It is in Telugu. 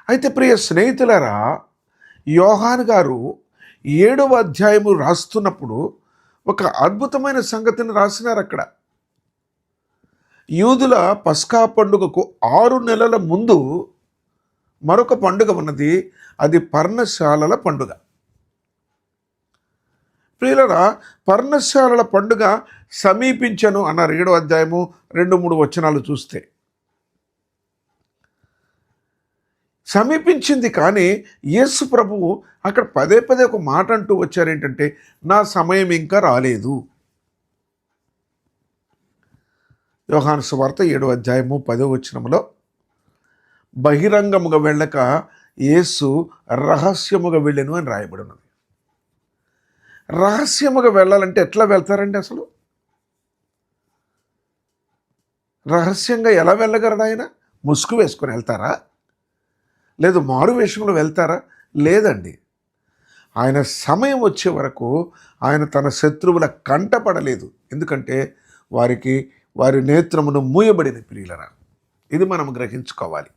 అయితే ప్రియ స్నేహితులారా, యోహాను గారు 7వ అధ్యాయము రాస్తున్నప్పుడు ఒక అద్భుతమైన సంగతిని రాసినారు అక్కడ. యూదుల పస్కా పండుగకు 6 నెలల ముందు మరొక పండుగ ఉన్నది. అది పర్ణశాలల పండుగ. ప్రియులరా, పర్ణశాలల పండుగ సమీపించను అన్నారు 7వ అధ్యాయము 2-3 వచనాలు చూస్తే. సమీపించింది, కానీ యేసు ప్రభువు అక్కడ పదే పదే ఒక మాట అంటూ వచ్చారు. ఏంటంటే, నా సమయం ఇంకా రాలేదు. యోహాను సువార్త 7వ అధ్యాయము 10వ వచనములో బహిరంగముగా వెళ్ళక యేసు రహస్యముగా వెళ్ళెను అని రాయబడి ఉన్నది. రహస్యముగా వెళ్ళాలంటే ఎట్లా వెళ్తారండి? అసలు రహస్యంగా ఎలా వెళ్ళగలడు ఆయన? ముసుగు వేసుకొని వెళ్తారా? లేదు మారు వేషంలో వెళ్తారా? లేదండి. ఆయన సమయం వచ్చే వరకు ఆయన తన శత్రువుల కంటపడలేదు. ఎందుకంటే వారి నేత్రమును మూయబడిన. ప్రియులరా, ఇది మనం గ్రహించుకోవాలి.